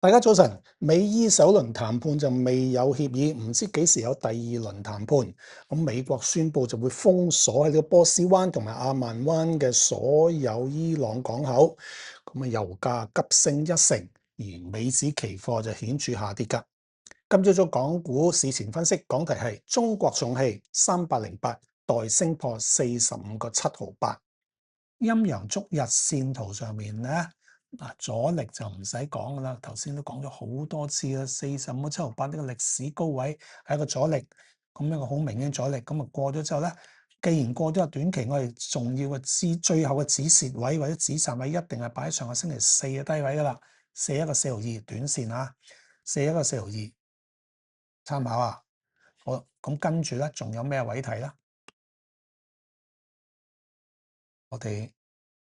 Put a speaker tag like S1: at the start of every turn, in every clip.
S1: 大家早晨，美伊首輪談判就未有協議，唔知幾時有第二輪談判。咁美國宣布就會封鎖喺呢個波斯灣同埋阿曼灣嘅所有伊朗港口。咁啊，油價急升1成，而美指期貨就顯著下跌㗎。今朝早港股市前分析，講題係中國重汽308待升破45.78。陰陽燭日線圖上面咧。阻力就唔使講噶啦，頭先都講咗好多次啦，45.78呢個歷史高位係一個阻力，咁一個好明顯阻力，咁啊過咗之後咧，既然過咗個短期，我哋重要嘅最後嘅止蝕位或者止賺位一定係擺喺上個星期四嘅低位噶啦，41.42短線啊，41.42參考啊，好，咁跟住咧仲有咩位睇咧？我哋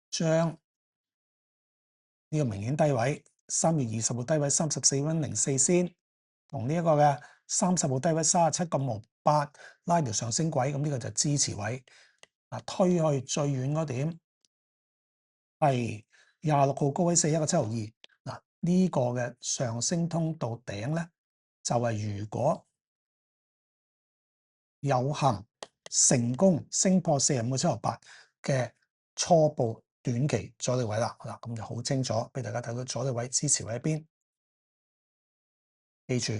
S1: 將呢個明顯低位3月20號低位34.04先，同呢一個嘅30號低位37.58拉條上升軌，咁呢個就支持位。推去最遠嗰點係26號高位41.702。呢個嘅上升通道頂咧，就係如果有幸成功升破45.768嘅初步短期阻力位啦，咁就好清楚俾大家睇到阻力位支持位喺邊。記住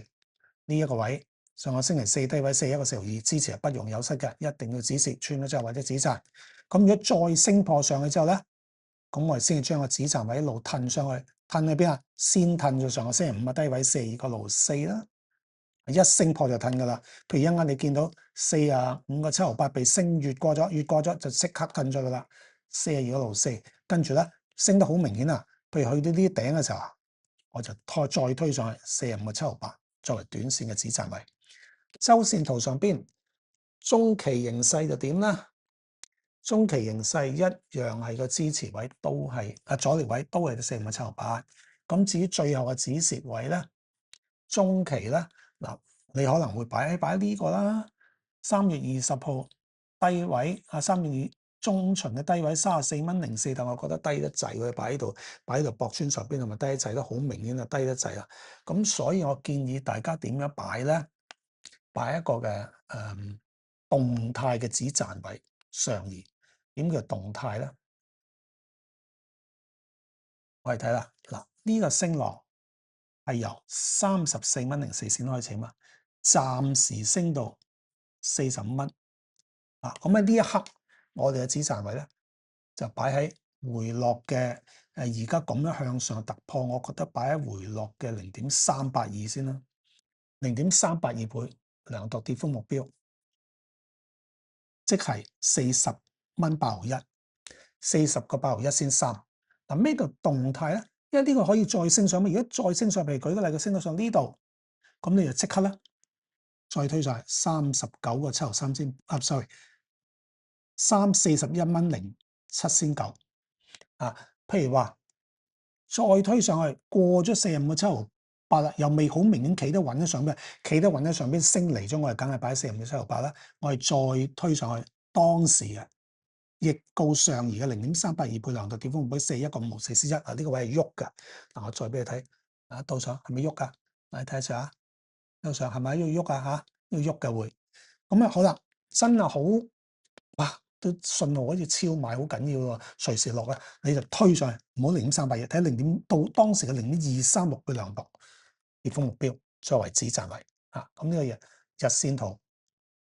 S1: 呢一個位，上個星期四低位41.42支持係不容有失嘅，一定要止蝕穿咗之後或者止賺。咁如果再升破上去之後咧，咁我哋先至將個止賺位一路褪上去，褪去邊啊？先褪咗上個星期五嘅低位42.64啦。一升破就褪噶啦，譬如一陣間你見到45.768被升越過咗就即刻褪咗噶啦，42.64，跟住咧升得好明顯啊，譬如去到呢啲頂嘅時候，我就再推上去45.768作為短線嘅止賺位。周線圖上邊中期形勢就點咧？中期形勢一樣係個支持位都係阻力位都係45.768，咁至於最後嘅止蝕位咧，中期咧。你可能會擺呢個啦，3月20號低位3月中旬嘅低位34.04，但我覺得低得滯，佢擺喺度搏穿上邊，同埋低得滯都好明顯啊，低得滯啦。咁所以我建議大家點樣擺咧？擺一個嘅動態嘅止賺位上移。點叫動態咧？我哋睇啦，呢個升浪係由34.04先開始嘛。暫時升到45蚊，咁喺呢一刻，我哋嘅止賺位咧就擺喺回落嘅而家咁樣向上突破，我覺得擺喺回落嘅0.382先啦，0.382倍量度跌幅目標，即係40.81蚊，40.81先3。咩叫動態咧？因為呢個可以再升上，如果再升上，譬如舉個例，佢升到上呢度，咁你就即刻咧。再推上39.73先，sorry， 41.07先9。譬如話再推上去過咗45.768啦，又未好明顯企得穩喺上邊，升嚟咗，我哋梗係擺45.768啦。我哋再推上去當時嘅逆高上移嘅0.382倍量度跌幅目標41.5441，呢個位係喐㗎。我再俾你睇，到上係咪喐㗎？你睇下啊。向上係咪要喐啊？要喐嘅會，咁好啦，真係好哇，都信號好似超賣好緊要喎，隨時落咧，你就推上去，唔好0.382，睇0.到當時嘅0.236倍量度跌幅目標作為止賺位咁呢個日線圖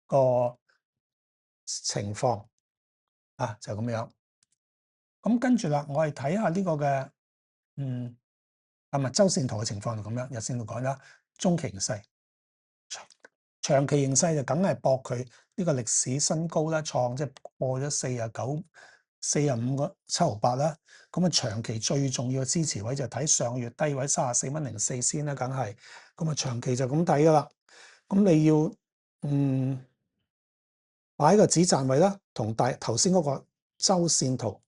S1: 個情況就咁樣。咁跟住啦，我哋睇下呢個嘅周線圖嘅情況就咁樣，日線圖講啦，中期形勢。長期形勢就梗係搏佢呢個歷史新高啦，創即係過咗45.768啦。咁長期最重要嘅支持位就睇上個月低位34.04先啦，梗係。咁長期就咁睇噶啦。咁你要擺個止賺位啦，同頭先嗰個周線圖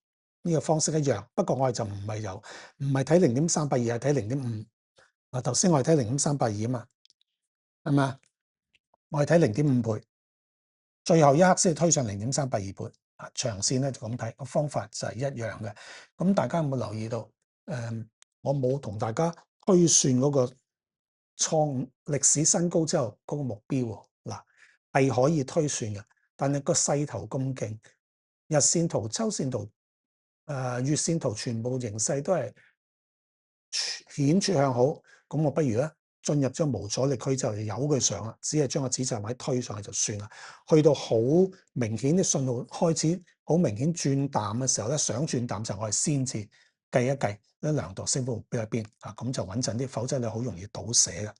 S1: 呢個方式一樣。不過我哋就唔係睇0.382，係睇0.5。頭先我哋睇0.382啊嘛，係咪？我哋睇0.5倍，最後一刻先推上0.382倍。長線咧就咁睇，個方法就係一樣嘅。咁大家有冇留意到？我冇同大家推算嗰個創歷史新高之後嗰個目標喎。嗱，係可以推算嘅，但係個勢頭咁勁，日線圖、週線圖、月線圖全部形勢都係顯著向好，咁我不如咧進入咗無阻力區之後就由佢上啦，只係將個止賺位推上去就算啦。去到好明顯啲信號開始好明顯轉淡嘅時候咧，想轉淡就我哋先至計一計量度升幅目標喺邊啊，咁就穩陣啲，否則你好容易倒瀉嘅。